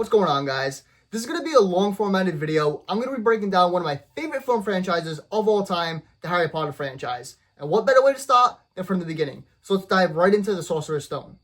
What's going on, guys? This is going to be a long formatted video. I'm going to be breaking down one of my favorite film franchises of all time, the Harry Potter franchise. And what better way to start than from the beginning? So let's dive right into the Sorcerer's Stone.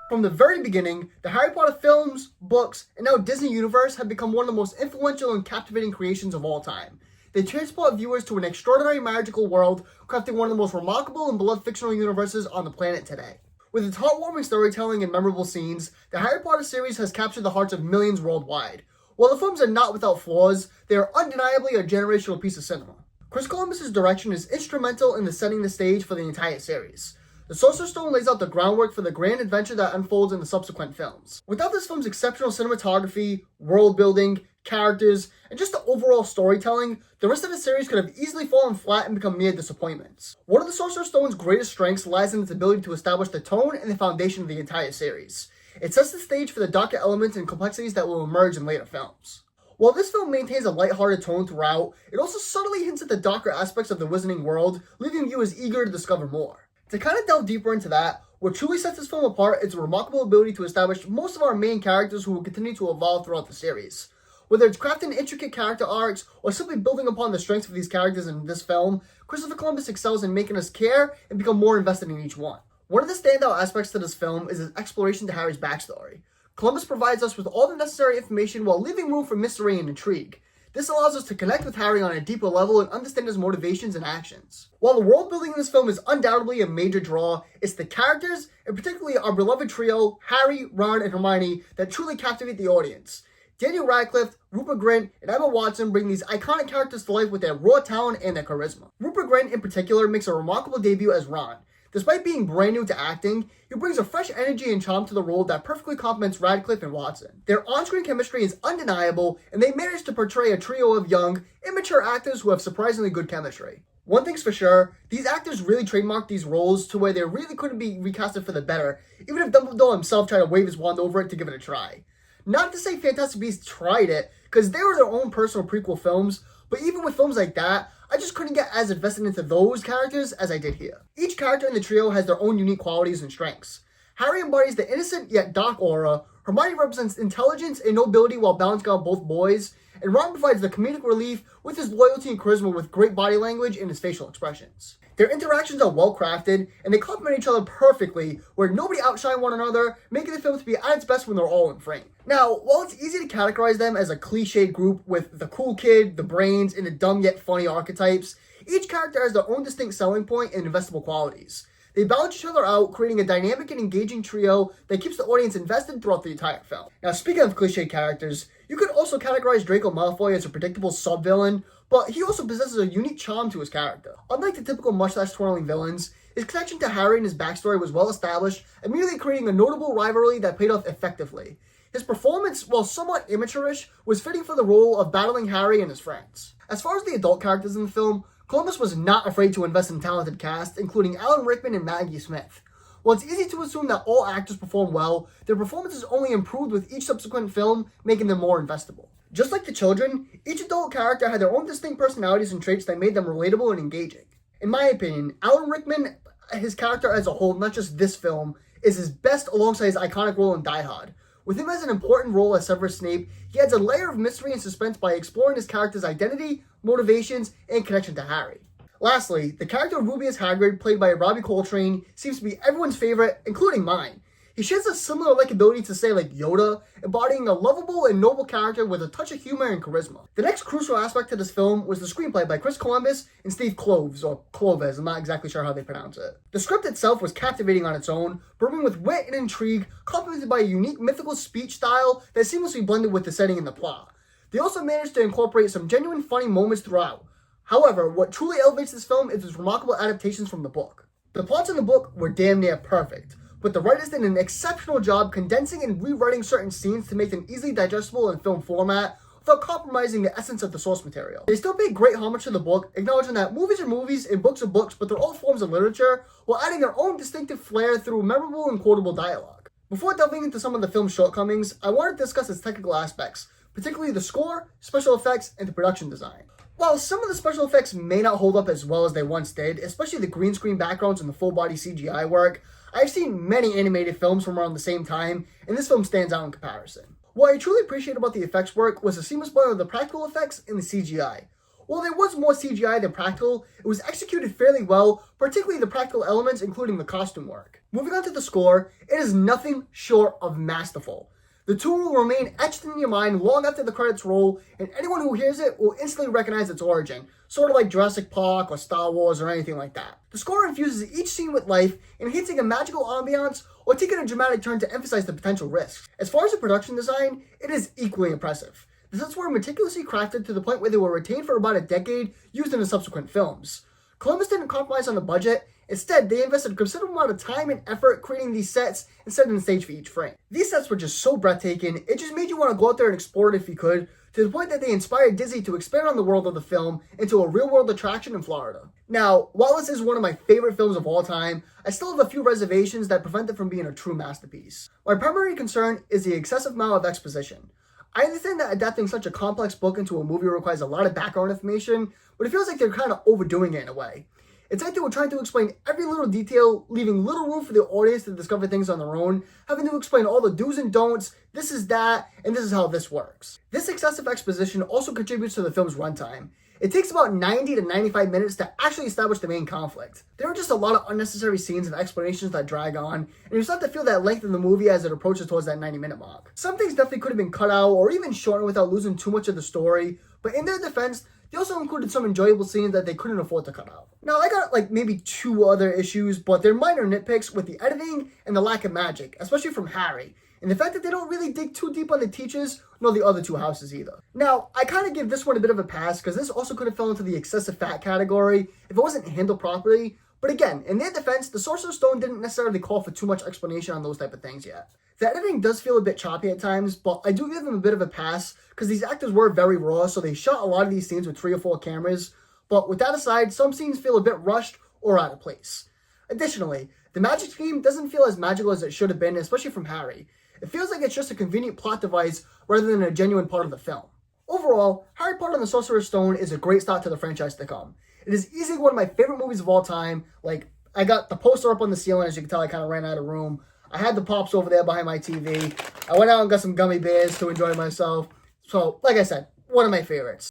From the very beginning, the Harry Potter films, books, and now Disney universe have become one of the most influential and captivating creations of all time. They transport viewers to an extraordinary magical world, crafting one of the most remarkable and beloved fictional universes on the planet today. With its heartwarming storytelling and memorable scenes, the Harry Potter series has captured the hearts of millions worldwide. While the films are not without flaws, they are undeniably a generational piece of cinema. Chris Columbus' direction is instrumental in setting the stage for the entire series. The Sorcerer's Stone lays out the groundwork for the grand adventure that unfolds in the subsequent films. Without this film's exceptional cinematography, world building, characters, and just the overall storytelling, the rest of the series could have easily fallen flat and become mere disappointments. One of the Sorcerer's Stone's greatest strengths lies in its ability to establish the tone and the foundation of the entire series. It sets the stage for the darker elements and complexities that will emerge in later films. While this film maintains a lighthearted tone throughout, it also subtly hints at the darker aspects of the Wizarding world, leaving viewers eager to discover more. To kind of delve deeper into that, what truly sets this film apart is the remarkable ability to establish most of our main characters who will continue to evolve throughout the series. Whether it's crafting intricate character arcs or simply building upon the strengths of these characters in this film, Christopher Columbus excels in making us care and become more invested in each one. One of the standout aspects to this film is his exploration to Harry's backstory. Columbus provides us with all the necessary information while leaving room for mystery and intrigue. This allows us to connect with Harry on a deeper level and understand his motivations and actions. While the world building in this film is undoubtedly a major draw, it's the characters, and particularly our beloved trio, Harry, Ron, and Hermione, that truly captivate the audience. Daniel Radcliffe, Rupert Grint, and Emma Watson bring these iconic characters to life with their raw talent and their charisma. Rupert Grint in particular makes a remarkable debut as Ron. Despite being brand new to acting, he brings a fresh energy and charm to the role that perfectly complements Radcliffe and Watson. Their on-screen chemistry is undeniable, and they manage to portray a trio of young, immature actors who have surprisingly good chemistry. One thing's for sure, these actors really trademarked these roles to where they really couldn't be recasted for the better, even if Dumbledore himself tried to wave his wand over it to give it a try. Not to say Fantastic Beasts tried it, because they were their own personal prequel films, but even with films like that, I just couldn't get as invested into those characters as I did here. Each character in the trio has their own unique qualities and strengths. Harry embodies the innocent yet dark aura, Hermione represents intelligence and nobility while balancing out both boys, and Ron provides the comedic relief with his loyalty and charisma with great body language and his facial expressions. Their interactions are well crafted, and they complement each other perfectly, where nobody outshine one another, making the film to be at its best when they're all in frame. Now, while it's easy to categorize them as a cliched group with the cool kid, the brains, and the dumb yet funny archetypes, each character has their own distinct selling point and investable qualities. They balance each other out, creating a dynamic and engaging trio that keeps the audience invested throughout the entire film. Now, speaking of cliche characters, you could also categorize Draco Malfoy as a predictable sub-villain, but he also possesses a unique charm to his character. Unlike the typical mustache-twirling villains, his connection to Harry and his backstory was well established, immediately creating a notable rivalry that paid off effectively. His performance, while somewhat amateurish, was fitting for the role of battling Harry and his friends. As far as the adult characters in the film, Columbus was not afraid to invest in talented cast, including Alan Rickman and Maggie Smith. While it's easy to assume that all actors perform well, their performances only improved with each subsequent film, making them more investable. Just like the children, each adult character had their own distinct personalities and traits that made them relatable and engaging. In my opinion, Alan Rickman, his character as a whole, not just this film, is his best alongside his iconic role in Die Hard. With him as an important role as Severus Snape, he adds a layer of mystery and suspense by exploring his character's identity, motivations, and connection to Harry. Lastly, the character of Rubeus Hagrid, played by Robbie Coltrane, seems to be everyone's favorite, including mine. He shares a similar likability to, say, like Yoda, embodying a lovable and noble character with a touch of humor and charisma. The next crucial aspect to this film was the screenplay by Chris Columbus and Steve Kloves, or Cloves, I'm not exactly sure how they pronounce it. The script itself was captivating on its own, brimming with wit and intrigue, complemented by a unique mythical speech style that seamlessly blended with the setting and the plot. They also managed to incorporate some genuine funny moments throughout. However, what truly elevates this film is its remarkable adaptations from the book. The plots in the book were damn near perfect, but the writers did an exceptional job condensing and rewriting certain scenes to make them easily digestible in film format without compromising the essence of the source material. They still pay great homage to the book, acknowledging that movies are movies and books are books, but they're all forms of literature, while adding their own distinctive flair through memorable and quotable dialogue. Before delving into some of the film's shortcomings, I want to discuss its technical aspects, particularly the score, special effects, and the production design. While some of the special effects may not hold up as well as they once did, especially the green screen backgrounds and the full body CGI work, I've seen many animated films from around the same time, and this film stands out in comparison. What I truly appreciate about the effects work was the seamless blend of the practical effects and the CGI. While there was more CGI than practical, it was executed fairly well, particularly the practical elements including the costume work. Moving on to the score, it is nothing short of masterful. The tune will remain etched in your mind long after the credits roll, and anyone who hears it will instantly recognize its origin, sort of like Jurassic Park or Star Wars or anything like that. The score infuses each scene with life, enhancing a magical ambiance or taking a dramatic turn to emphasize the potential risks. As far as the production design, it is equally impressive. The sets were meticulously crafted to the point where they were retained for about a decade, used in the subsequent films. Columbus didn't compromise on the budget. Instead, they invested a considerable amount of time and effort creating these sets and setting the stage for each frame. These sets were just so breathtaking, it just made you want to go out there and explore it if you could, to the point that they inspired Disney to expand on the world of the film into a real-world attraction in Florida. Now, while this is one of my favorite films of all time, I still have a few reservations that prevent it from being a true masterpiece. My primary concern is the excessive amount of exposition. I understand that adapting such a complex book into a movie requires a lot of background information, but it feels like they're kind of overdoing it in a way. It's like they were trying to explain every little detail, leaving little room for the audience to discover things on their own, having to explain all the do's and don'ts, this is that, and this is how this works. This excessive exposition also contributes to the film's runtime. It takes about 90 to 95 minutes to actually establish the main conflict. There are just a lot of unnecessary scenes and explanations that drag on, and you start to feel that length in the movie as it approaches towards that 90-minute mark. Some things definitely could have been cut out or even shortened without losing too much of the story, but in their defense, they also included some enjoyable scenes that they couldn't afford to cut out. Now, I got like maybe 2 other issues, but they're minor nitpicks with the editing and the lack of magic, especially from Harry, and the fact that they don't really dig too deep on the teachers nor the other 2 houses either. Now, I kind of give this one a bit of a pass because this also could have fell into the excessive fat category if it wasn't handled properly, but again, in their defense, the Sorcerer's Stone didn't necessarily call for too much explanation on those type of things yet. The editing does feel a bit choppy at times, but I do give them a bit of a pass because these actors were very raw, so they shot a lot of these scenes with 3 or 4 cameras, but with that aside, some scenes feel a bit rushed or out of place. Additionally, the magic scheme doesn't feel as magical as it should have been, especially from Harry. It feels like it's just a convenient plot device rather than a genuine part of the film. Overall, Harry Potter and the Sorcerer's Stone is a great start to the franchise to come. It is easily one of my favorite movies of all time. Like, I got the poster up on the ceiling, as you can tell I kind of ran out of room. I had the pops over there behind my TV. I went out and got some gummy bears to enjoy myself. So, like I said, one of my favorites.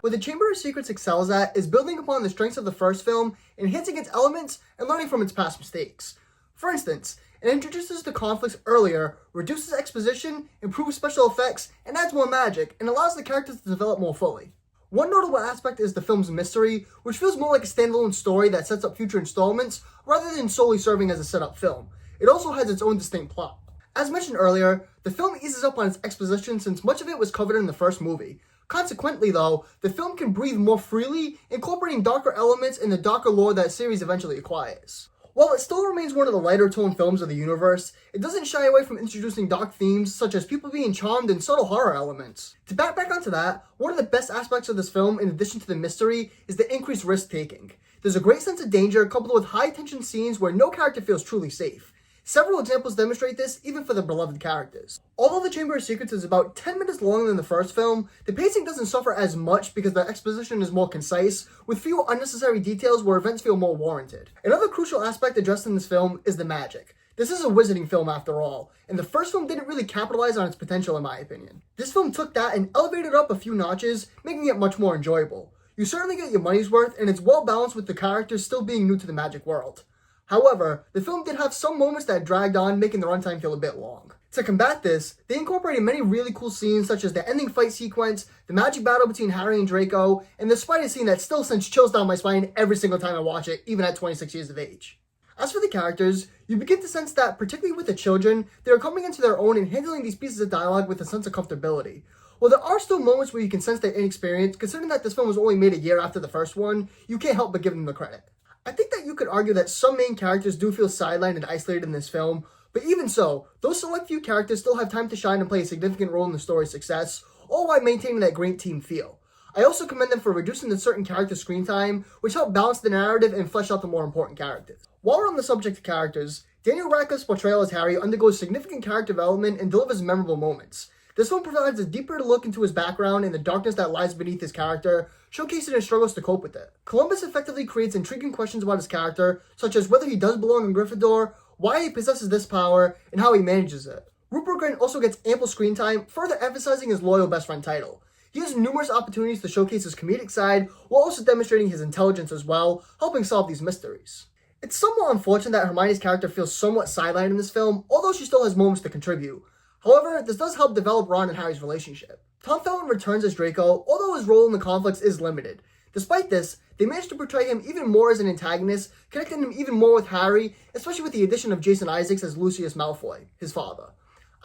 What the Chamber of Secrets excels at is building upon the strengths of the first film, enhancing its elements, and learning from its past mistakes. For instance, it introduces the conflicts earlier, reduces exposition, improves special effects, and adds more magic, and allows the characters to develop more fully. One notable aspect is the film's mystery, which feels more like a standalone story that sets up future installments, rather than solely serving as a setup film. It also has its own distinct plot. As mentioned earlier, the film eases up on its exposition since much of it was covered in the first movie. Consequently, though, the film can breathe more freely, incorporating darker elements in the darker lore that series eventually acquires. While it still remains one of the lighter tone films of the universe, it doesn't shy away from introducing dark themes such as people being charmed and subtle horror elements. To back onto that, one of the best aspects of this film, in addition to the mystery, is the increased risk-taking. There's a great sense of danger coupled with high-tension scenes where no character feels truly safe. Several examples demonstrate this, even for the beloved characters. Although The Chamber of Secrets is about 10 minutes longer than the first film, the pacing doesn't suffer as much because the exposition is more concise, with fewer unnecessary details where events feel more warranted. Another crucial aspect addressed in this film is the magic. This is a wizarding film after all, and the first film didn't really capitalize on its potential in my opinion. This film took that and elevated up a few notches, making it much more enjoyable. You certainly get your money's worth, and it's well balanced with the characters still being new to the magic world. However, the film did have some moments that dragged on, making the runtime feel a bit long. To combat this, they incorporated many really cool scenes such as the ending fight sequence, the magic battle between Harry and Draco, and the spider scene that still sends chills down my spine every single time I watch it, even at 26 years of age. As for the characters, you begin to sense that, particularly with the children, they are coming into their own and handling these pieces of dialogue with a sense of comfortability. While there are still moments where you can sense their inexperience, considering that this film was only made a year after the first one, you can't help but give them the credit. I think that you could argue that some main characters do feel sidelined and isolated in this film, but even so, those select few characters still have time to shine and play a significant role in the story's success, all while maintaining that great team feel. I also commend them for reducing the certain character screen time, which helped balance the narrative and flesh out the more important characters. While we're on the subject of characters, Daniel Radcliffe's portrayal as Harry undergoes significant character development and delivers memorable moments. This one provides a deeper look into his background and the darkness that lies beneath his character, showcasing his struggles to cope with it. Columbus effectively creates intriguing questions about his character, such as whether he does belong in Gryffindor, why he possesses this power, and how he manages it. Rupert Grint also gets ample screen time, further emphasizing his loyal best friend title. He has numerous opportunities to showcase his comedic side, while also demonstrating his intelligence as well, helping solve these mysteries. It's somewhat unfortunate that Hermione's character feels somewhat sidelined in this film, although she still has moments to contribute. However, this does help develop Ron and Harry's relationship. Tom Felton returns as Draco, although his role in the conflicts is limited. Despite this, they managed to portray him even more as an antagonist, connecting him even more with Harry, especially with the addition of Jason Isaacs as Lucius Malfoy, his father.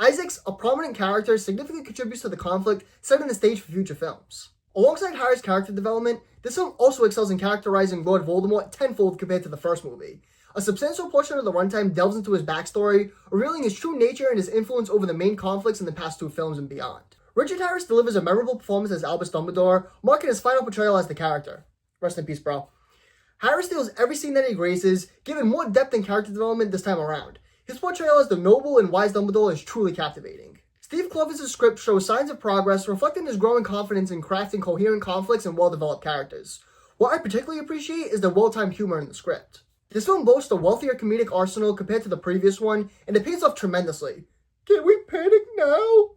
Isaacs, a prominent character, significantly contributes to the conflict, setting the stage for future films. Alongside Harry's character development, this film also excels in characterizing Lord Voldemort tenfold compared to the first movie. A substantial portion of the runtime delves into his backstory, revealing his true nature and his influence over the main conflicts in the past two films and beyond. Richard Harris delivers a memorable performance as Albus Dumbledore, marking his final portrayal as the character. Rest in peace, bro. Harris steals every scene that he graces, giving more depth and character development this time around. His portrayal as the noble and wise Dumbledore is truly captivating. Steve Kloves' script shows signs of progress, reflecting his growing confidence in crafting coherent conflicts and well-developed characters. What I particularly appreciate is the well-timed humor in the script. This film boasts a wealthier comedic arsenal compared to the previous one, and it pays off tremendously. Can we panic now?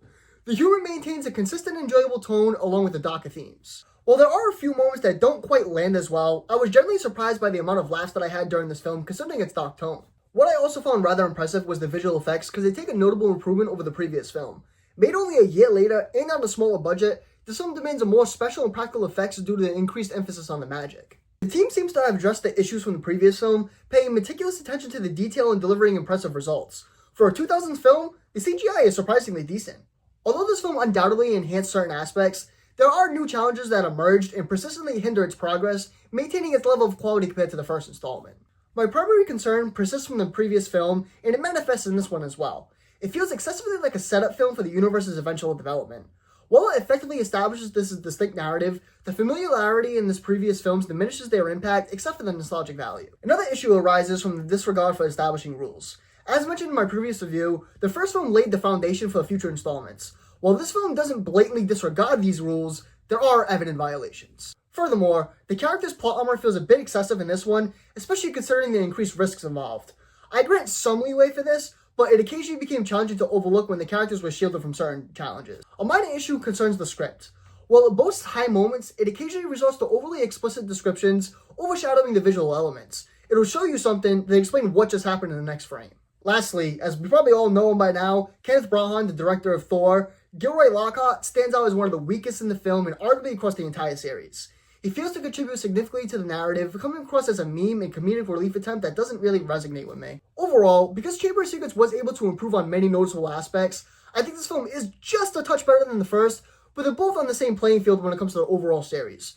The humor maintains a consistent, enjoyable tone along with the darker themes. While there are a few moments that don't quite land as well, I was generally surprised by the amount of laughs that I had during this film considering its dark tone. What I also found rather impressive was the visual effects because they take a notable improvement over the previous film. Made only a year later and on a smaller budget, this film demands a more special and practical effects due to the increased emphasis on the magic. The team seems to have addressed the issues from the previous film, paying meticulous attention to the detail and delivering impressive results. For a 2000s film, the CGI is surprisingly decent. Although this film undoubtedly enhanced certain aspects, there are new challenges that emerged and persistently hinder its progress, maintaining its level of quality compared to the first installment. My primary concern persists from the previous film, and it manifests in this one as well. It feels excessively like a setup film for the universe's eventual development. While it effectively establishes this distinct narrative, the familiarity in this previous films diminishes their impact except for the nostalgic value. Another issue arises from the disregard for establishing rules. As mentioned in my previous review, the first film laid the foundation for the future installments. While this film doesn't blatantly disregard these rules, there are evident violations. Furthermore, the character's plot armor feels a bit excessive in this one, especially considering the increased risks involved. I grant some leeway for this, but it occasionally became challenging to overlook when the characters were shielded from certain challenges. A minor issue concerns the script. While it boasts high moments, it occasionally resorts to overly explicit descriptions, overshadowing the visual elements. It'll show you something, then explain what just happened in the next frame. Lastly, as we probably all know him by now, Kenneth Branagh, the director of Thor, Gilroy Lockhart stands out as one of the weakest in the film and arguably across the entire series. He fails to contribute significantly to the narrative, coming across as a meme and comedic relief attempt that doesn't really resonate with me. Overall, because Chamber of Secrets was able to improve on many noticeable aspects, I think this film is just a touch better than the first, but they're both on the same playing field when it comes to the overall series.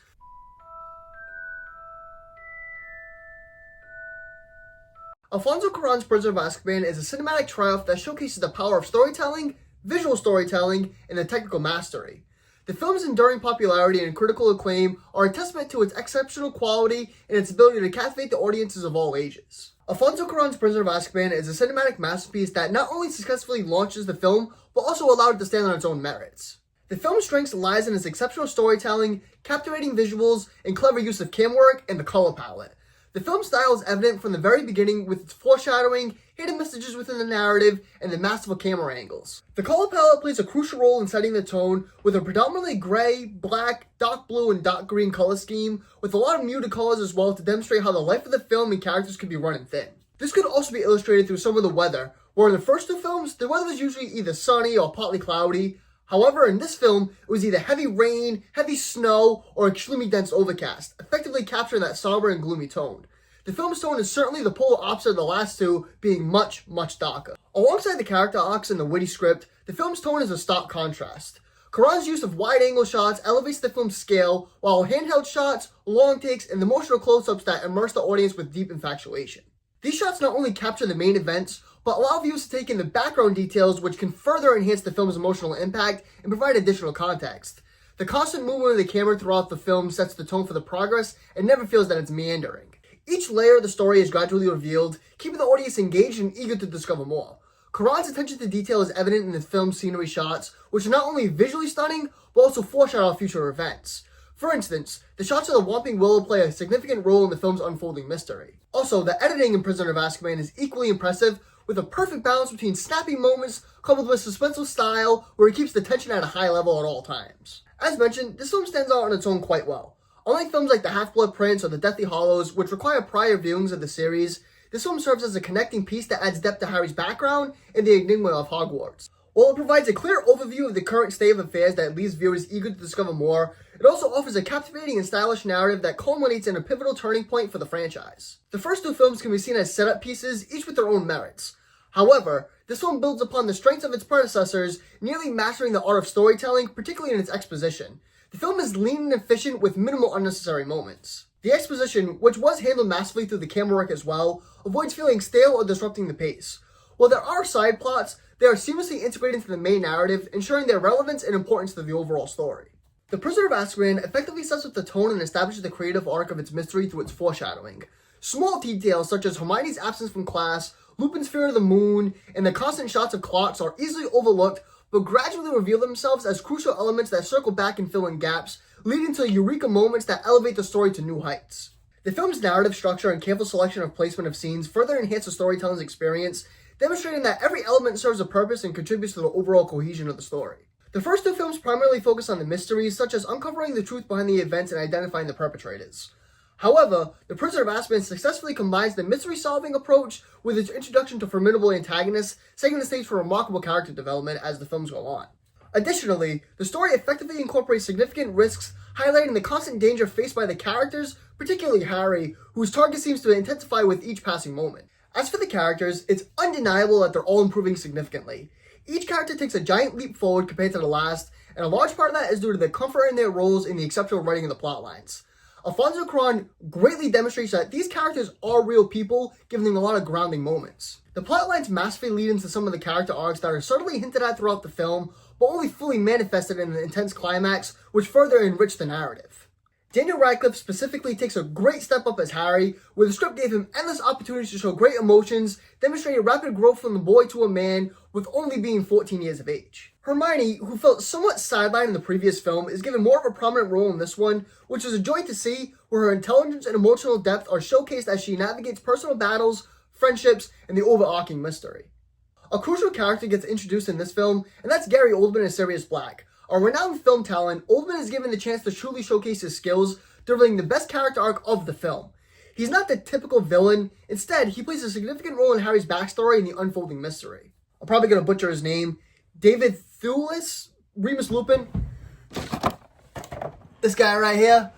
Alfonso Cuarón's Prisoner of Azkaban is a cinematic triumph that showcases the power of storytelling, visual storytelling, and the technical mastery. The film's enduring popularity and critical acclaim are a testament to its exceptional quality and its ability to captivate the audiences of all ages. Alfonso Cuarón's Prisoner of Azkaban is a cinematic masterpiece that not only successfully launches the film, but also allowed it to stand on its own merits. The film's strength lies in its exceptional storytelling, captivating visuals, and clever use of camera work and the color palette. The film's style is evident from the very beginning with its foreshadowing, hidden messages within the narrative, and the masterful camera angles. The color palette plays a crucial role in setting the tone with a predominantly gray, black, dark blue, and dark green color scheme, with a lot of muted colors as well to demonstrate how the life of the film and characters could be running thin. This could also be illustrated through some of the weather, where in the first two films, the weather was usually either sunny or partly cloudy. However, in this film, it was either heavy rain, heavy snow, or extremely dense overcast, effectively capturing that somber and gloomy tone. The film's tone is certainly the polar opposite of the last two, being much, much darker. Alongside the character arcs and the witty script, the film's tone is a stark contrast. Cuarón's use of wide-angle shots elevates the film's scale, while handheld shots, long takes, and emotional close-ups that immerse the audience with deep infatuation. These shots not only capture the main events, but allow viewers to take in the background details which can further enhance the film's emotional impact and provide additional context. The constant movement of the camera throughout the film sets the tone for the progress and never feels that it's meandering. Each layer of the story is gradually revealed, keeping the audience engaged and eager to discover more. Cuarón's attention to detail is evident in the film's scenery shots, which are not only visually stunning, but also foreshadow future events. For instance, the shots of the Whomping Willow play a significant role in the film's unfolding mystery. Also, the editing in Prisoner of Azkaban is equally impressive, with a perfect balance between snappy moments coupled with suspenseful style where it keeps the tension at a high level at all times. As mentioned, this film stands out on its own quite well. Unlike films like The Half-Blood Prince or The Deathly Hallows, which require prior viewings of the series, this film serves as a connecting piece that adds depth to Harry's background and the enigma of Hogwarts. While it provides a clear overview of the current state of affairs that leaves viewers eager to discover more, it also offers a captivating and stylish narrative that culminates in a pivotal turning point for the franchise. The first two films can be seen as setup pieces, each with their own merits. However, this film builds upon the strengths of its predecessors, nearly mastering the art of storytelling, particularly in its exposition. The film is lean and efficient with minimal unnecessary moments. The exposition, which was handled masterfully through the camera work as well, avoids feeling stale or disrupting the pace. While there are side plots, they are seamlessly integrated into the main narrative, ensuring their relevance and importance to the overall story. The Prisoner of Azkaban effectively sets up the tone and establishes the creative arc of its mystery through its foreshadowing. Small details such as Hermione's absence from class, Lupin's fear of the moon, and the constant shots of clocks are easily overlooked, but gradually reveal themselves as crucial elements that circle back and fill in gaps, leading to eureka moments that elevate the story to new heights. The film's narrative structure and careful selection of placement of scenes further enhance the storytelling experience, demonstrating that every element serves a purpose and contributes to the overall cohesion of the story. The first two films primarily focus on the mysteries, such as uncovering the truth behind the events and identifying the perpetrators. However, The Prisoner of Azkaban successfully combines the mystery-solving approach with its introduction to formidable antagonists, setting the stage for remarkable character development as the films go on. Additionally, the story effectively incorporates significant risks, highlighting the constant danger faced by the characters, particularly Harry, whose target seems to intensify with each passing moment. As for the characters, it's undeniable that they're all improving significantly. Each character takes a giant leap forward compared to the last, and a large part of that is due to the comfort in their roles and the exceptional writing of the plotlines. Alfonso Cuarón greatly demonstrates that these characters are real people, giving them a lot of grounding moments. The plotlines masterfully lead into some of the character arcs that are subtly hinted at throughout the film, but only fully manifested in an intense climax, which further enrich the narrative. Daniel Radcliffe specifically takes a great step up as Harry, where the script gave him endless opportunities to show great emotions, demonstrating rapid growth from the boy to a man, with only being 14 years of age. Hermione, who felt somewhat sidelined in the previous film, is given more of a prominent role in this one, which is a joy to see, where her intelligence and emotional depth are showcased as she navigates personal battles, friendships, and the overarching mystery. A crucial character gets introduced in this film, and that's Gary Oldman as Sirius Black. A renowned film talent, Oldman is given the chance to truly showcase his skills, delivering the best character arc of the film. He's not the typical villain, instead, he plays a significant role in Harry's backstory and the unfolding mystery. I'm probably going to butcher his name. David Thewlis, Remus Lupin. This guy right here.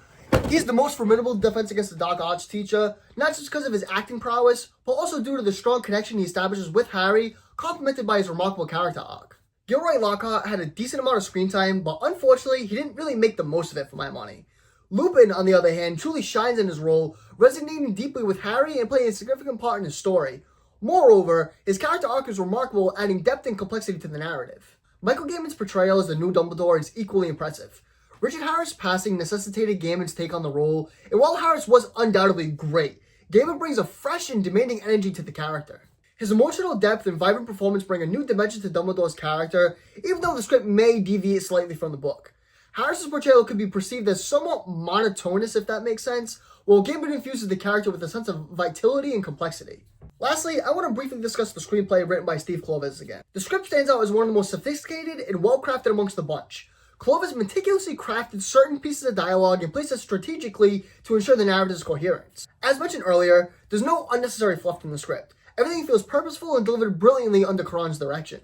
He's the most formidable Defense Against the Dark Arts teacher, not just because of his acting prowess, but also due to the strong connection he establishes with Harry, complemented by his remarkable character arc. Gilroy Lockhart had a decent amount of screen time, but unfortunately, he didn't really make the most of it for my money. Lupin, on the other hand, truly shines in his role, resonating deeply with Harry and playing a significant part in his story. Moreover, his character arc is remarkable, adding depth and complexity to the narrative. Michael Gambon's portrayal as the new Dumbledore is equally impressive. Richard Harris' passing necessitated Gambon's take on the role, and while Harris was undoubtedly great, Gambon brings a fresh and demanding energy to the character. His emotional depth and vibrant performance bring a new dimension to Dumbledore's character, even though the script may deviate slightly from the book. Harris's portrayal could be perceived as somewhat monotonous, if that makes sense, while Gambon infuses the character with a sense of vitality and complexity. Lastly, I want to briefly discuss the screenplay written by Steve Kloves again. The script stands out as one of the most sophisticated and well-crafted amongst the bunch. Kloves meticulously crafted certain pieces of dialogue and placed it strategically to ensure the narrative's coherence. As mentioned earlier, there's no unnecessary fluff in the script. Everything feels purposeful and delivered brilliantly under Cuarón's direction.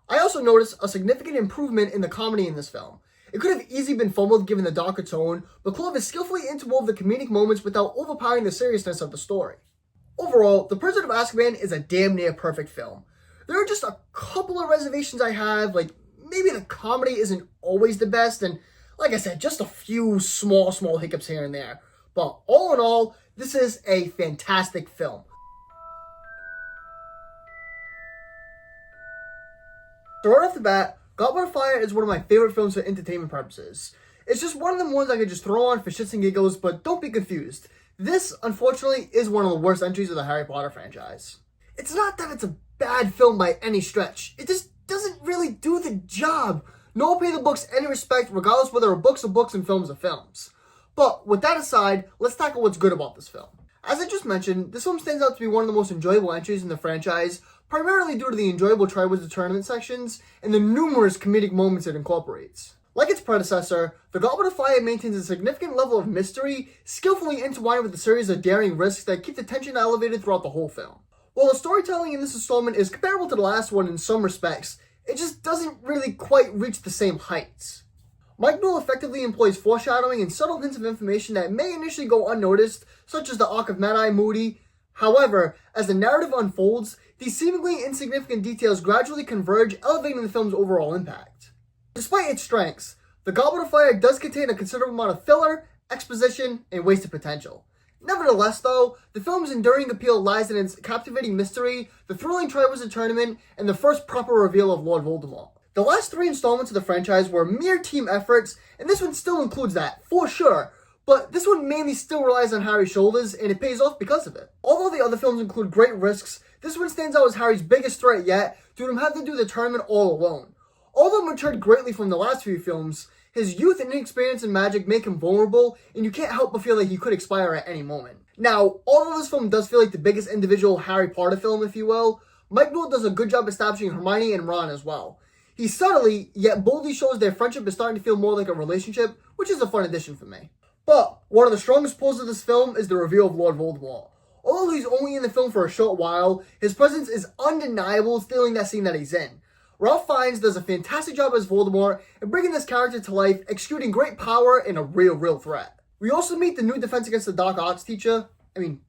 I also noticed a significant improvement in the comedy in this film. It could have easily been fumbled given the darker tone, but Kloves skillfully interwove the comedic moments without overpowering the seriousness of the story. Overall, The Prisoner of Azkaban is a damn near perfect film. There are just a couple of reservations I have, like maybe the comedy isn't always the best, and like I said, just a few small hiccups here and there. But all in all, this is a fantastic film. So right off the bat, Goblet of Fire is one of my favorite films for entertainment purposes. It's just one of them ones I could just throw on for shits and giggles, but don't be confused. This, unfortunately, is one of the worst entries of the Harry Potter franchise. It's not that it's a bad film by any stretch. It just doesn't really do the job. No one pay the books any respect, regardless whether a book's a books and film's a films. But with that aside, let's tackle what's good about this film. As I just mentioned, this film stands out to be one of the most enjoyable entries in the franchise, primarily due to the enjoyable Triwizard Tournament sections and the numerous comedic moments it incorporates. Like its predecessor, The Goblet of Fire maintains a significant level of mystery, skillfully intertwined with a series of daring risks that keep the tension elevated throughout the whole film. While the storytelling in this installment is comparable to the last one in some respects, it just doesn't really quite reach the same heights. Mike Newell effectively employs foreshadowing and subtle hints of information that may initially go unnoticed, such as the Ark of Mad-Eye Moody. However, as the narrative unfolds, these seemingly insignificant details gradually converge, elevating the film's overall impact. Despite its strengths, The Goblet of Fire does contain a considerable amount of filler, exposition, and wasted potential. Nevertheless, though, the film's enduring appeal lies in its captivating mystery, the thrilling Triwizard Tournament, and the first proper reveal of Lord Voldemort. The last 3 installments of the franchise were mere team efforts, and this one still includes that, for sure, but this one mainly still relies on Harry's shoulders, and it pays off because of it. Although the other films include great risks, this one stands out as Harry's biggest threat yet, due to him having to do the tournament all alone. Although matured greatly from the last few films, his youth and inexperience in magic make him vulnerable, and you can't help but feel like he could expire at any moment. Now, although this film does feel like the biggest individual Harry Potter film, if you will, Mike Newell does a good job establishing Hermione and Ron as well. He subtly, yet boldly shows their friendship is starting to feel more like a relationship, which is a fun addition for me. But one of the strongest pulls of this film is the reveal of Lord Voldemort. Although he's only in the film for a short while, his presence is undeniable, stealing that scene that he's in. Ralph Fiennes does a fantastic job as Voldemort in bringing this character to life, executing great power and a real threat. We also meet the new Defense Against the Dark Arts teacher,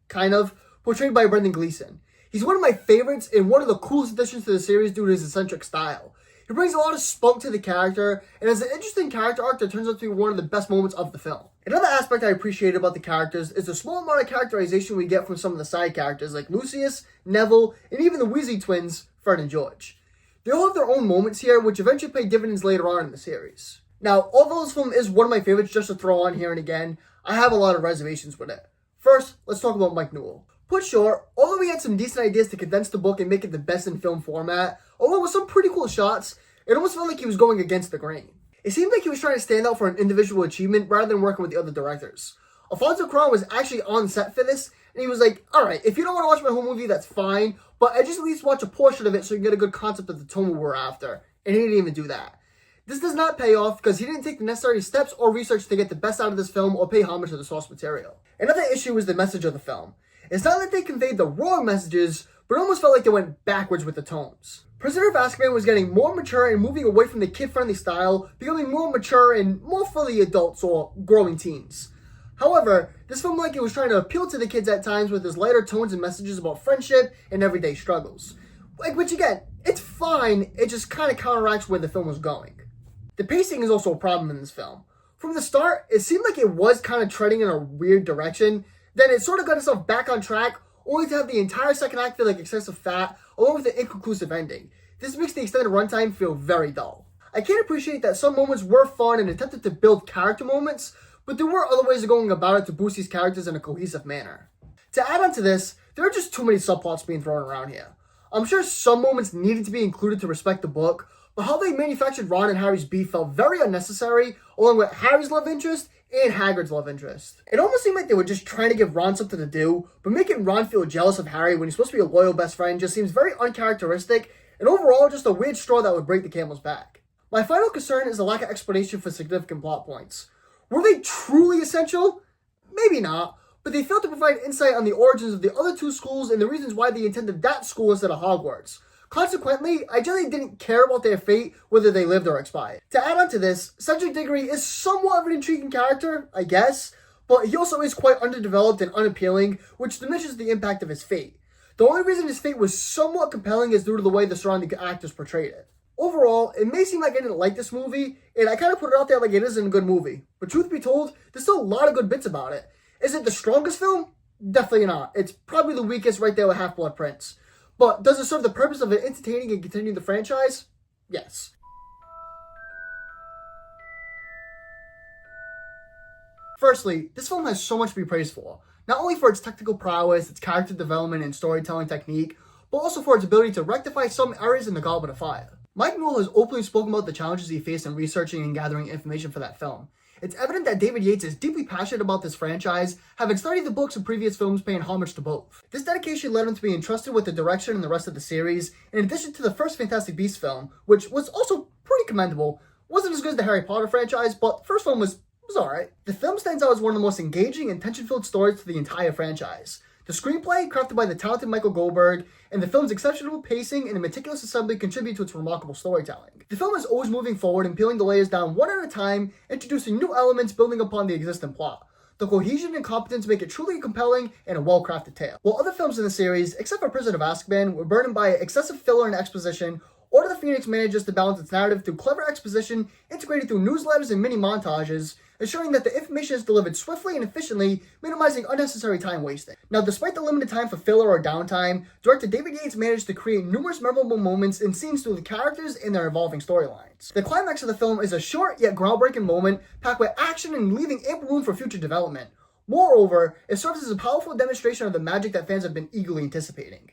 kind of, portrayed by Brendan Gleeson. He's one of my favorites and one of the coolest additions to the series due to his eccentric style. He brings a lot of spunk to the character, and has an interesting character arc that turns out to be one of the best moments of the film. Another aspect I appreciate about the characters is the small amount of characterization we get from some of the side characters like Lucius, Neville, and even the Weasley twins, Fred and George. They all have their own moments here, which eventually pay dividends later on in the series. Now, although this film is one of my favorites just to throw on here and again, I have a lot of reservations with it. First, let's talk about Mike Newell. Put short, although he had some decent ideas to condense the book and make it the best in film format, along with some pretty cool shots, it almost felt like he was going against the grain. It seemed like he was trying to stand out for an individual achievement rather than working with the other directors. Alfonso Cuarón was actually on set for this, and he was like, alright, if you don't want to watch my whole movie, that's fine, but I just at least watch a portion of it so you can get a good concept of the tone we're after. And he didn't even do that. This does not pay off because he didn't take the necessary steps or research to get the best out of this film or pay homage to the source material. Another issue is the message of the film. It's not that they conveyed the wrong messages, but it almost felt like they went backwards with the tones. Prisoner of Azkaban was getting more mature and moving away from the kid-friendly style, becoming more mature and more for the adults or growing teens. However, this film like it was trying to appeal to the kids at times with its lighter tones and messages about friendship and everyday struggles. Which again, it's fine, it just kind of counteracts where the film was going. The pacing is also a problem in this film. From the start, it seemed like it was kind of treading in a weird direction, then it sort of got itself back on track, only to have the entire second act feel like excessive fat, along with an inconclusive ending. This makes the extended runtime feel very dull. I can appreciate that some moments were fun and attempted to build character moments, but there were other ways of going about it to boost these characters in a cohesive manner. To add on to this, there are just too many subplots being thrown around here. I'm sure some moments needed to be included to respect the book, but how they manufactured Ron and Harry's beef felt very unnecessary, along with Harry's love interest and Hagrid's love interest. It almost seemed like they were just trying to give Ron something to do, but making Ron feel jealous of Harry when he's supposed to be a loyal best friend just seems very uncharacteristic, and overall just a weird straw that would break the camel's back. My final concern is the lack of explanation for significant plot points. Were they truly essential? Maybe not, but they failed to provide insight on the origins of the other 2 schools and the reasons why they intended that school instead of Hogwarts. Consequently, I generally didn't care about their fate, whether they lived or expired. To add on to this, Cedric Diggory is somewhat of an intriguing character, I guess, but he also is quite underdeveloped and unappealing, which diminishes the impact of his fate. The only reason his fate was somewhat compelling is due to the way the surrounding actors portrayed it. Overall, it may seem like I didn't like this movie, and I kind of put it out there like it isn't a good movie, but truth be told, there's still a lot of good bits about it. Is it the strongest film? Definitely not. It's probably the weakest right there with Half-Blood Prince. But does it serve the purpose of it entertaining and continuing the franchise? Yes. Firstly, this film has so much to be praised for. Not only for its technical prowess, its character development and storytelling technique, but also for its ability to rectify some errors in The Goblet of Fire. Mike Newell has openly spoken about the challenges he faced in researching and gathering information for that film. It's evident that David Yates is deeply passionate about this franchise, having studied the books and previous films paying homage to both. This dedication led him to be entrusted with the direction and the rest of the series, in addition to the first Fantastic Beasts film, which was also pretty commendable. Wasn't as good as the Harry Potter franchise, but the first film was alright. The film stands out as one of the most engaging and tension-filled stories to the entire franchise. The screenplay, crafted by the talented Michael Goldberg, and the film's exceptional pacing and meticulous assembly contribute to its remarkable storytelling. The film is always moving forward and peeling the layers down one at a time, introducing new elements building upon the existing plot. The cohesion and competence make it truly compelling and a well-crafted tale. While other films in the series, except for Prisoner of Azkaban, were burdened by excessive filler and exposition, Order of the Phoenix manages to balance its narrative through clever exposition integrated through newsletters and mini montages, ensuring that the information is delivered swiftly and efficiently, minimizing unnecessary time wasting. Now, despite the limited time for filler or downtime, director David Yates managed to create numerous memorable moments and scenes through the characters and their evolving storylines. The climax of the film is a short yet groundbreaking moment packed with action and leaving ample room for future development. Moreover, it serves as a powerful demonstration of the magic that fans have been eagerly anticipating.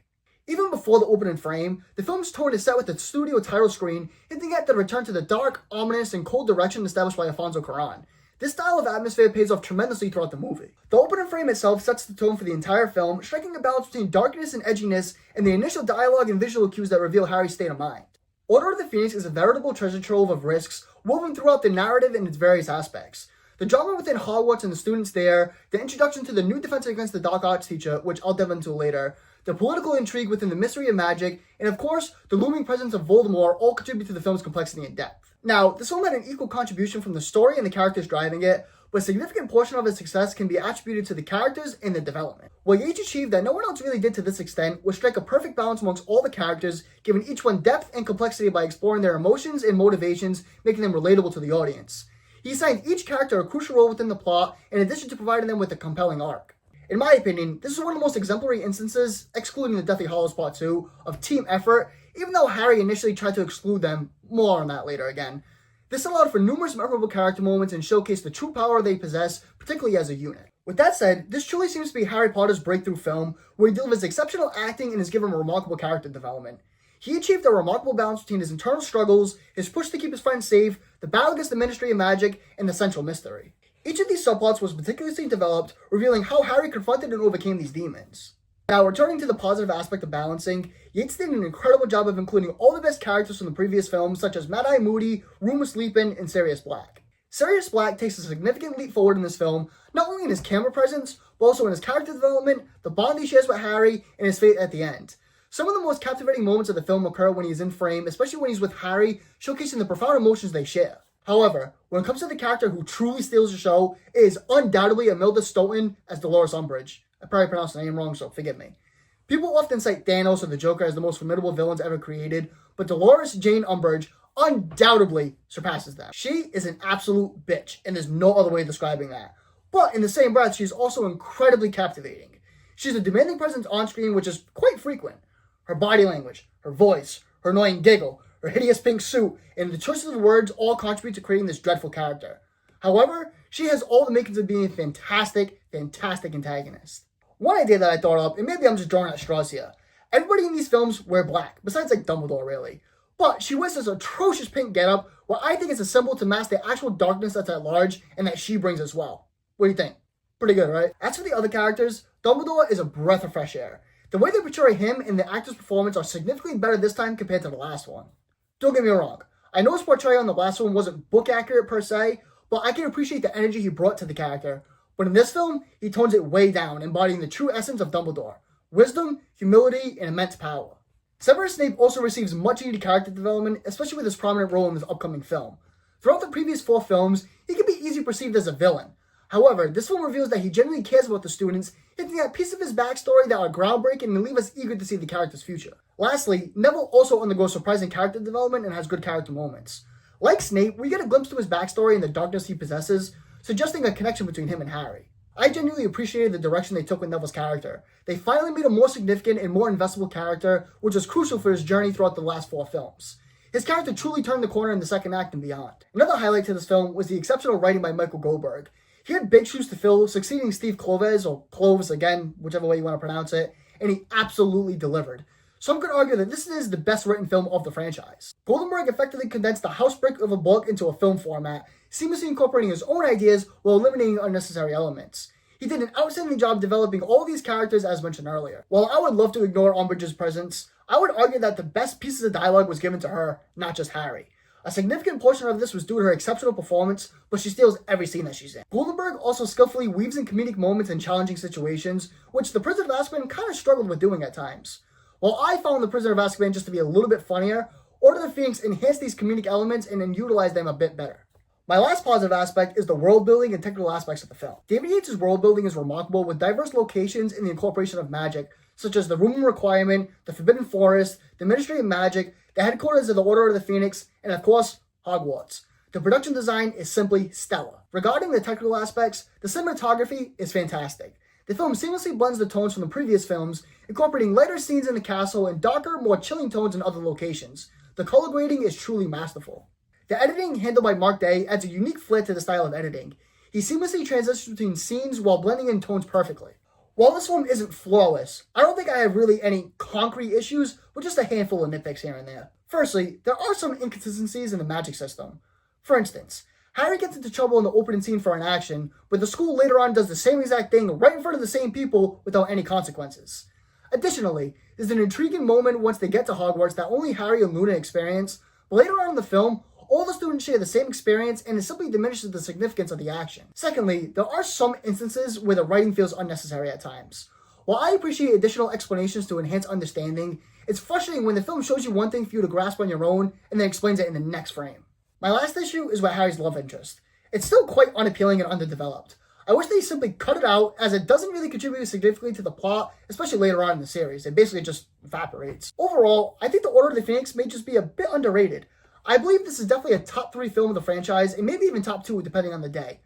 Even before the opening frame, the film's tone is set with the studio title screen, hinting at the return to the dark, ominous, and cold direction established by Alfonso Cuarón. This style of atmosphere pays off tremendously throughout the movie. The opening frame itself sets the tone for the entire film, striking a balance between darkness and edginess, and the initial dialogue and visual cues that reveal Harry's state of mind. Order of the Phoenix is a veritable treasure trove of risks, woven throughout the narrative in its various aspects. The drama within Hogwarts and the students there, the introduction to the new defense against the dark arts teacher, which I'll delve into later, the political intrigue within the mystery of magic, and of course, the looming presence of Voldemort all contribute to the film's complexity and depth. Now, this film had an equal contribution from the story and the characters driving it, but a significant portion of its success can be attributed to the characters and the development. What Yates achieved that no one else really did to this extent was strike a perfect balance amongst all the characters, giving each one depth and complexity by exploring their emotions and motivations, making them relatable to the audience. He assigned each character a crucial role within the plot, in addition to providing them with a compelling arc. In my opinion, this is one of the most exemplary instances, excluding the Deathly Hallows Part 2, of team effort, even though Harry initially tried to exclude them. More on that later again. This allowed for numerous memorable character moments and showcased the true power they possess, particularly as a unit. With that said, this truly seems to be Harry Potter's breakthrough film, where he delivers exceptional acting and is given remarkable character development. He achieved a remarkable balance between his internal struggles, his push to keep his friends safe, the battle against the Ministry of Magic, and the central mystery. Each of these subplots was meticulously developed, revealing how Harry confronted and overcame these demons. Now, returning to the positive aspect of balancing, Yates did an incredible job of including all the best characters from the previous films, such as Mad-Eye Moody, Remus Lupin, and Sirius Black. Sirius Black takes a significant leap forward in this film, not only in his camera presence, but also in his character development, the bond he shares with Harry, and his fate at the end. Some of the most captivating moments of the film occur when he's in frame, especially when he's with Harry, showcasing the profound emotions they share. However, when it comes to the character who truly steals the show, it is undoubtedly Imelda Staunton as Dolores Umbridge. I probably pronounced the name wrong, so forgive me. People often cite Thanos or the Joker as the most formidable villains ever created, but Dolores Jane Umbridge undoubtedly surpasses them. She is an absolute bitch, and there's no other way of describing that. But in the same breath, she's also incredibly captivating. She's a demanding presence on screen, which is quite frequent. Her body language, her voice, her annoying giggle, her hideous pink suit, and the choices of words all contribute to creating this dreadful character. However, she has all the makings of being a fantastic antagonist. One idea that I thought of, and maybe I'm just drawing at straws here, everybody in these films wear black, besides like Dumbledore really. But she wears this atrocious pink getup, where I think it's a symbol to mask the actual darkness that's at large, and that she brings as well. What do you think? Pretty good, right? As for the other characters, Dumbledore is a breath of fresh air. The way they portray him and the actor's performance are significantly better this time compared to the last one. Don't get me wrong, I know his portrayal in the last one wasn't book accurate per se, but I can appreciate the energy he brought to the character. But in this film, he tones it way down, embodying the true essence of Dumbledore: wisdom, humility, and immense power. Severus Snape also receives much needed character development, especially with his prominent role in this upcoming film. Throughout the previous 4 films, he can be easily perceived as a villain. However, this film reveals that he genuinely cares about the students, hinting at pieces of his backstory that are groundbreaking and leave us eager to see the character's future. Lastly, Neville also undergoes surprising character development and has good character moments. Like Snape, we get a glimpse to his backstory and the darkness he possesses, suggesting a connection between him and Harry. I genuinely appreciated the direction they took with Neville's character. They finally made a more significant and more investable character, which was crucial for his journey throughout the last 4 films. His character truly turned the corner in the second act and beyond. Another highlight to this film was the exceptional writing by Michael Goldberg. He had big shoes to fill, succeeding Steve Kloves, or Cloves again, whichever way you want to pronounce it, and he absolutely delivered. Some could argue that this is the best written film of the franchise. Goldenberg effectively condensed the housebrick of a book into a film format, seamlessly incorporating his own ideas while eliminating unnecessary elements. He did an outstanding job developing all these characters as mentioned earlier. While I would love to ignore Umbridge's presence, I would argue that the best pieces of dialogue was given to her, not just Harry. A significant portion of this was due to her exceptional performance, but she steals every scene that she's in. Goldenberg also skillfully weaves in comedic moments and challenging situations, which The Prisoner of Azkaban kind of struggled with doing at times. While I found The Prisoner of Azkaban just to be a little bit funnier, Order of the Phoenix enhanced these comedic elements and then utilized them a bit better. My last positive aspect is the world building and technical aspects of the film. David Yates' world building is remarkable with diverse locations and the incorporation of magic, such as the Room Requirement, the Forbidden Forest, the Ministry of Magic, the headquarters of the Order of the Phoenix, and of course, Hogwarts. The production design is simply stellar. Regarding the technical aspects, the cinematography is fantastic. The film seamlessly blends the tones from the previous films, incorporating lighter scenes in the castle and darker, more chilling tones in other locations. The color grading is truly masterful. The editing, handled by Mark Day, adds a unique flair to the style of editing. He seamlessly transitions between scenes while blending in tones perfectly. While this film isn't flawless, I don't think I have really any concrete issues, but just a handful of nitpicks here and there. Firstly, there are some inconsistencies in the magic system. For instance, Harry gets into trouble in the opening scene for an action, but the school later on does the same exact thing right in front of the same people without any consequences. Additionally, there's an intriguing moment once they get to Hogwarts that only Harry and Luna experience, but later on in the film, all the students share the same experience and it simply diminishes the significance of the action. Secondly, there are some instances where the writing feels unnecessary at times. While I appreciate additional explanations to enhance understanding, it's frustrating when the film shows you one thing for you to grasp on your own and then explains it in the next frame. My last issue is with Harry's love interest. It's still quite unappealing and underdeveloped. I wish they simply cut it out, as it doesn't really contribute significantly to the plot, especially later on in the series. It basically just evaporates. Overall, I think The Order of the Phoenix may just be a bit underrated. I believe this is definitely a top 3 film of the franchise, and maybe even top 2 depending on the day.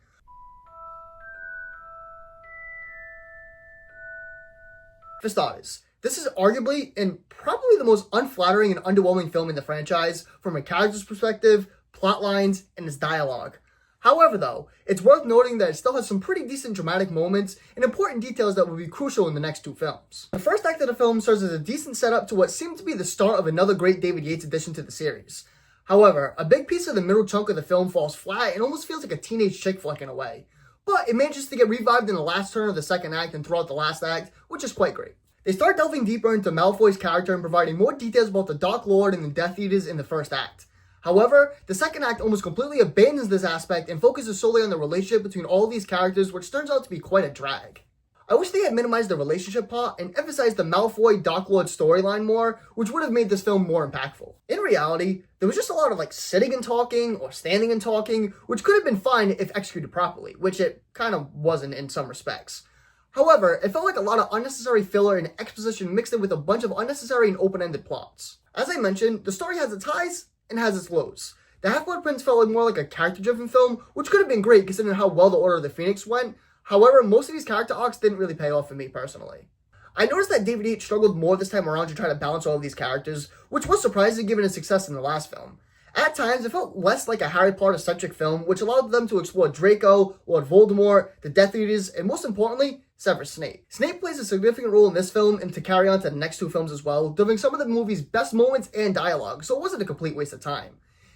For starters, this is arguably and probably the most unflattering and underwhelming film in the franchise from a character's perspective, plot lines, and its dialogue. However though, it's worth noting that it still has some pretty decent dramatic moments and important details that will be crucial in the next 2 films. The first act of the film serves as a decent setup to what seemed to be the start of another great David Yates addition to the series. However, a big piece of the middle chunk of the film falls flat and almost feels like a teenage chick flick in a way. But it manages to get revived in the last turn of the second act and throughout the last act, which is quite great. They start delving deeper into Malfoy's character and providing more details about the Dark Lord and the Death Eaters in the first act. However, the second act almost completely abandons this aspect and focuses solely on the relationship between all of these characters, which turns out to be quite a drag. I wish they had minimized the relationship part and emphasized the Malfoy Dark Lord storyline more, which would have made this film more impactful. In reality, there was just a lot of sitting and talking or standing and talking, which could have been fine if executed properly, which it kind of wasn't in some respects. However, it felt like a lot of unnecessary filler and exposition mixed in with a bunch of unnecessary and open-ended plots. As I mentioned, the story has its highs and has its lows. The Half-Blood Prince felt more like a character-driven film, which could have been great considering how well The Order of the Phoenix went. However, most of these character arcs didn't really pay off for me personally. I noticed that David Yates struggled more this time around to try to balance all of these characters, which was surprising given his success in the last film. At times, it felt less like a Harry Potter-centric film, which allowed them to explore Draco, Lord Voldemort, the Death Eaters, and most importantly, Severus Snape. Snape plays a significant role in this film and to carry on to the next 2 films as well, delivering some of the movie's best moments and dialogue, so it wasn't a complete waste of time.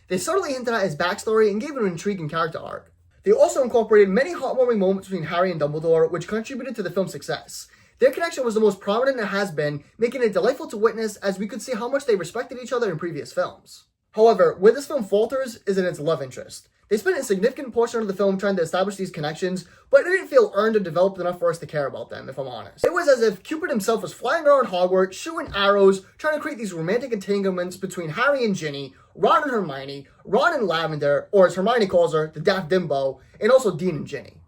They subtly hinted at his backstory and gave him an intriguing character arc. They also incorporated many heartwarming moments between Harry and Dumbledore, which contributed to the film's success. Their connection was the most prominent it has been, making it delightful to witness as we could see how much they respected each other in previous films. However, where this film falters is in its love interest. They spent a significant portion of the film trying to establish these connections, but it didn't feel earned or developed enough for us to care about them, if I'm honest. It was as if Cupid himself was flying around Hogwarts, shooting arrows, trying to create these romantic entanglements between Harry and Ginny, Ron and Hermione, Ron and Lavender, or as Hermione calls her, the Daft Dimbo, and also Dean and Ginny.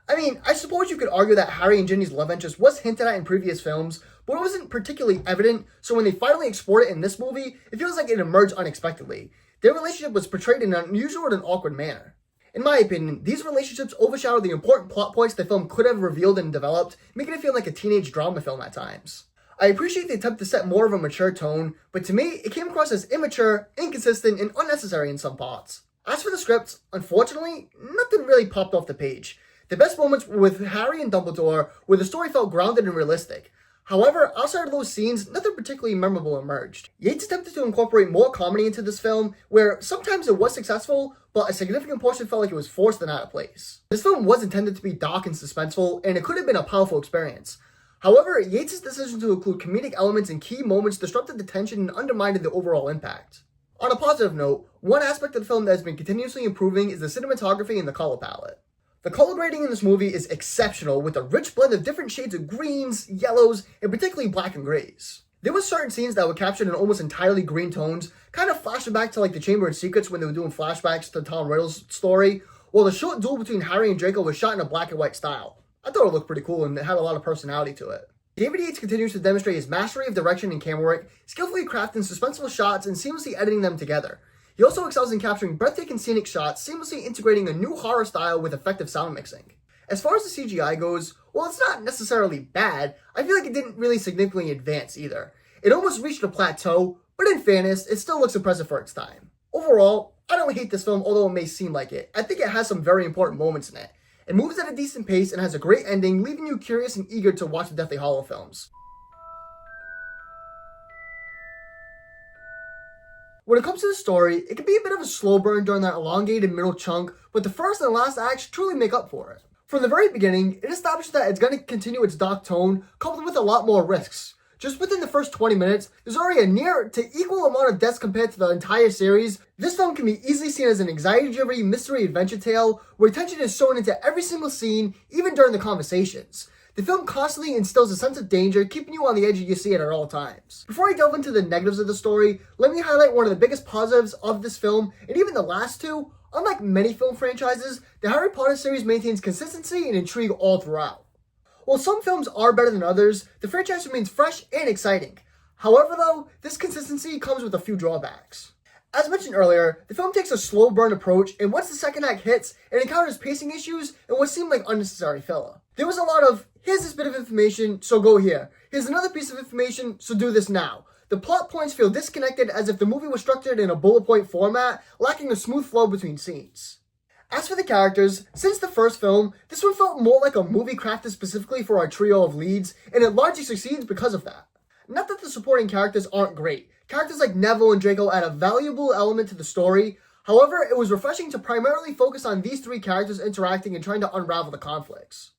I mean, I suppose you could argue that Harry and Ginny's love interest was hinted at in previous films, but it wasn't particularly evident, so when they finally explored it in this movie, it feels like it emerged unexpectedly. Their relationship was portrayed in an unusual and awkward manner. In my opinion, these relationships overshadow the important plot points the film could have revealed and developed, making it feel like a teenage drama film at times. I appreciate the attempt to set more of a mature tone, but to me, it came across as immature, inconsistent, and unnecessary in some parts. As for the script, unfortunately, nothing really popped off the page. The best moments were with Harry and Dumbledore, where the story felt grounded and realistic. However, outside of those scenes, nothing particularly memorable emerged. Yates attempted to incorporate more comedy into this film, where sometimes it was successful, but a significant portion felt like it was forced and out of place. This film was intended to be dark and suspenseful, and it could have been a powerful experience. However, Yates' decision to include comedic elements in key moments disrupted the tension and undermined the overall impact. On a positive note, one aspect of the film that has been continuously improving is the cinematography and the color palette. The color grading in this movie is exceptional, with a rich blend of different shades of greens, yellows, and particularly black and grays. There were certain scenes that were captured in almost entirely green tones, kind of flashing back to like the Chamber of Secrets when they were doing flashbacks to Tom Riddle's story, while the short duel between Harry and Draco was shot in a black and white style. I thought it looked pretty cool and it had a lot of personality to it. David Yates continues to demonstrate his mastery of direction and camera work, skillfully crafting suspenseful shots and seamlessly editing them together. He also excels in capturing breathtaking scenic shots, seamlessly integrating a new horror style with effective sound mixing. As far as the CGI goes, while it's not necessarily bad, I feel like it didn't really significantly advance either. It almost reached a plateau, but in fairness, it still looks impressive for its time. Overall, I don't hate this film, although it may seem like it. I think it has some very important moments in it. It moves at a decent pace and has a great ending, leaving you curious and eager to watch the Deathly Hallow films. When it comes to the story, it can be a bit of a slow burn during that elongated middle chunk, but the first and last acts truly make up for it. From the very beginning, it establishes that it's going to continue its dark tone, coupled with a lot more risks. Just within the first 20 minutes, there's already a near to equal amount of deaths compared to the entire series. This film can be easily seen as an anxiety-driven mystery adventure tale, where tension is shown into every single scene, even during the conversations. The film constantly instills a sense of danger, keeping you on the edge of your seat at all times. Before I delve into the negatives of the story, let me highlight one of the biggest positives of this film, and even the last two. Unlike many film franchises, the Harry Potter series maintains consistency and intrigue all throughout. While some films are better than others, the franchise remains fresh and exciting. However though, this consistency comes with a few drawbacks. As mentioned earlier, the film takes a slow burn approach, and once the second act hits, it encounters pacing issues and what seemed like unnecessary filler. There was a lot of, here's this bit of information, so go here. Here's another piece of information, so do this now. The plot points feel disconnected, as if the movie was structured in a bullet point format, lacking a smooth flow between scenes. As for the characters, since the first film, this one felt more like a movie crafted specifically for our trio of leads, and it largely succeeds because of that. Not that the supporting characters aren't great. Characters like Neville and Draco add a valuable element to the story. However, it was refreshing to primarily focus on these three characters interacting and trying to unravel the conflicts.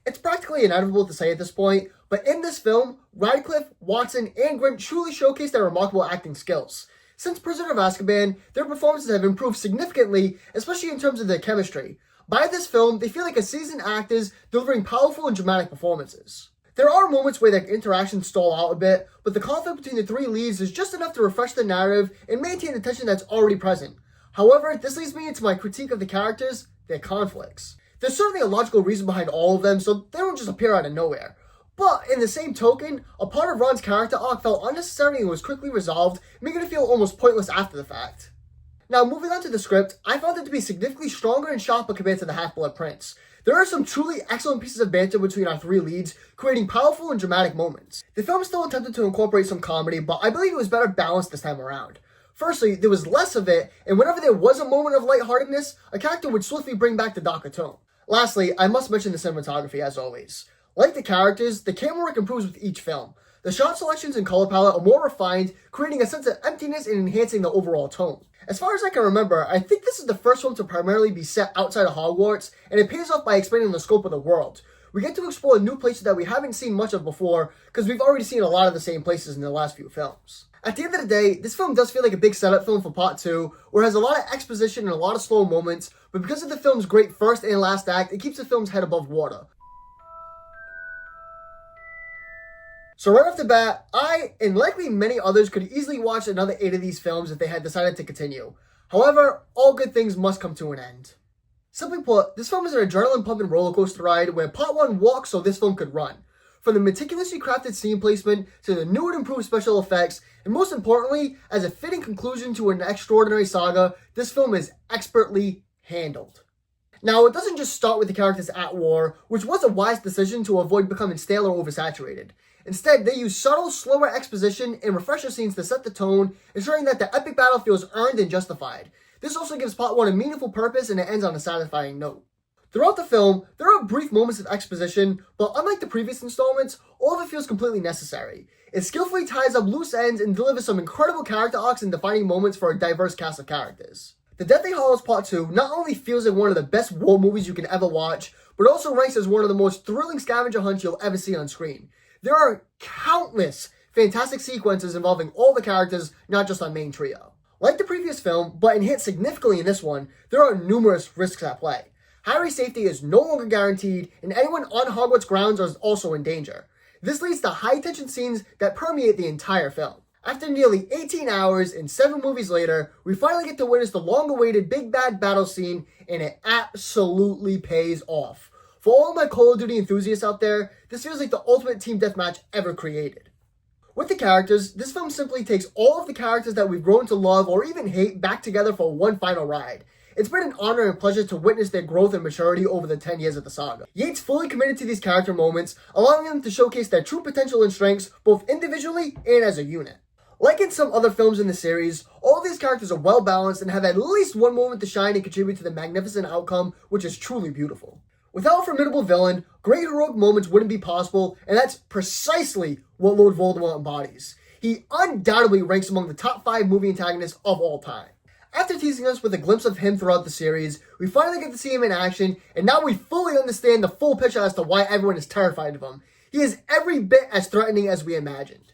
It's practically inevitable to say at this point, but in this film, Radcliffe, Watson, and Grint truly showcase their remarkable acting skills. Since Prisoner of Azkaban, their performances have improved significantly, especially in terms of their chemistry. By this film, they feel like a seasoned actors delivering powerful and dramatic performances. There are moments where their interactions stall out a bit, but the conflict between the three leads is just enough to refresh the narrative and maintain the tension that's already present. However, this leads me into my critique of the characters, their conflicts. There's certainly a logical reason behind all of them, so they don't just appear out of nowhere. But in the same token, a part of Ron's character arc felt unnecessary and was quickly resolved, making it feel almost pointless after the fact. Now, moving on to the script, I found it to be significantly stronger and sharper compared to The Half-Blood Prince. There are some truly excellent pieces of banter between our three leads, creating powerful and dramatic moments. The film still attempted to incorporate some comedy, but I believe it was better balanced this time around. Firstly, there was less of it, and whenever there was a moment of lightheartedness, a character would swiftly bring back the darker tone. Lastly, I must mention the cinematography as always. Like the characters, the camera work improves with each film. The shot selections and color palette are more refined, creating a sense of emptiness and enhancing the overall tone. As far as I can remember, I think this is the first film to primarily be set outside of Hogwarts, and it pays off by expanding the scope of the world. We get to explore new places that we haven't seen much of before, because we've already seen a lot of the same places in the last few films. At the end of the day, this film does feel like a big setup film for part 2, where it has a lot of exposition and a lot of slow moments, but because of the film's great first and last act, it keeps the film's head above water. So right off the bat, I, and likely many others, could easily watch another 8 of these films if they had decided to continue. However, all good things must come to an end. Simply put, this film is an adrenaline-pumping roller coaster ride where part 1 walked so this film could run. From the meticulously crafted scene placement to the new and improved special effects, and most importantly, as a fitting conclusion to an extraordinary saga, this film is expertly handled. Now, it doesn't just start with the characters at war, which was a wise decision to avoid becoming stale or oversaturated. Instead, they use subtle, slower exposition and refresher scenes to set the tone, ensuring that the epic battle feels earned and justified. This also gives part 1 a meaningful purpose and it ends on a satisfying note. Throughout the film, there are brief moments of exposition, but unlike the previous installments, all of it feels completely necessary. It skillfully ties up loose ends and delivers some incredible character arcs and defining moments for a diverse cast of characters. The Deathly Hallows Part 2 not only feels like one of the best war movies you can ever watch, but also ranks as one of the most thrilling scavenger hunts you'll ever see on screen. There are countless fantastic sequences involving all the characters, not just our main trio. Like the previous film, but enhanced significantly in this one, there are numerous risks at play. Harry's safety is no longer guaranteed, and anyone on Hogwarts grounds is also in danger. This leads to high-tension scenes that permeate the entire film. After nearly 18 hours and 7 movies later, we finally get to witness the long-awaited big bad battle scene, and it absolutely pays off. For all my Call of Duty enthusiasts out there, this feels like the ultimate team deathmatch ever created. With the characters, this film simply takes all of the characters that we've grown to love or even hate back together for one final ride. It's been an honor and pleasure to witness their growth and maturity over the 10 years of the saga. Yates fully committed to these character moments, allowing them to showcase their true potential and strengths, both individually and as a unit. Like in some other films in the series, all of these characters are well balanced and have at least one moment to shine and contribute to the magnificent outcome, which is truly beautiful. Without a formidable villain, great heroic moments wouldn't be possible, and that's precisely what Lord Voldemort embodies. He undoubtedly ranks among the top 5 movie antagonists of all time. After teasing us with a glimpse of him throughout the series, we finally get to see him in action, and now we fully understand the full picture as to why everyone is terrified of him. He is every bit as threatening as we imagined.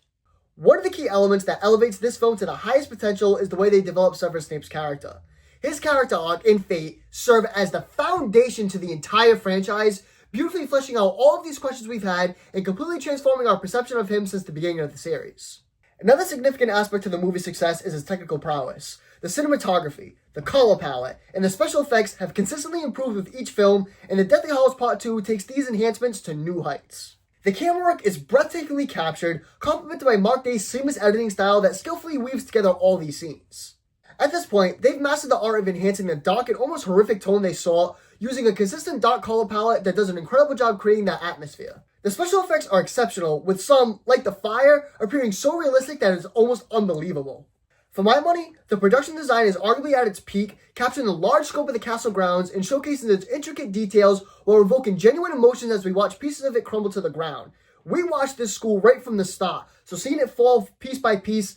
One of the key elements that elevates this film to the highest potential is the way they develop Severus Snape's character. His character arc and fate serve as the foundation to the entire franchise, beautifully fleshing out all of these questions we've had and completely transforming our perception of him since the beginning of the series. Another significant aspect to the movie's success is its technical prowess. The cinematography, the color palette, and the special effects have consistently improved with each film, and The Deathly Hallows Part 2 takes these enhancements to new heights. The camera work is breathtakingly captured, complemented by Mark Day's seamless editing style that skillfully weaves together all these scenes. At this point, they've mastered the art of enhancing the dark and almost horrific tone they saw, using a consistent dark color palette that does an incredible job creating that atmosphere. The special effects are exceptional, with some, like the fire, appearing so realistic that it's almost unbelievable. For my money, the production design is arguably at its peak, capturing the large scope of the castle grounds and showcasing its intricate details while evoking genuine emotions as we watch pieces of it crumble to the ground. We watched this school right from the start, so seeing it fall piece by piece,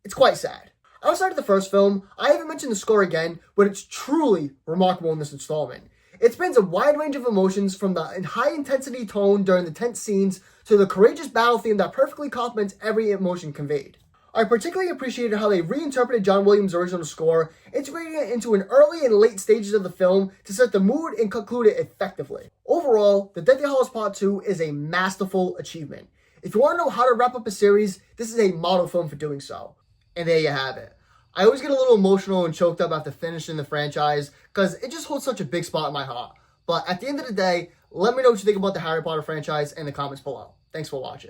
it's quite sad. Outside of the first film, I haven't mentioned the score again, but it's truly remarkable in this installment. It spans a wide range of emotions, from the high-intensity tone during the tense scenes to the courageous battle theme that perfectly complements every emotion conveyed. I particularly appreciated how they reinterpreted John Williams' original score, integrating it into an early and late stages of the film to set the mood and conclude it effectively. Overall, The Deathly Hallows Part 2 is a masterful achievement. If you want to know how to wrap up a series, this is a model film for doing so. And there you have it. I always get a little emotional and choked up after finishing the franchise because it just holds such a big spot in my heart. But at the end of the day, let me know what you think about the Harry Potter franchise in the comments below. Thanks for watching.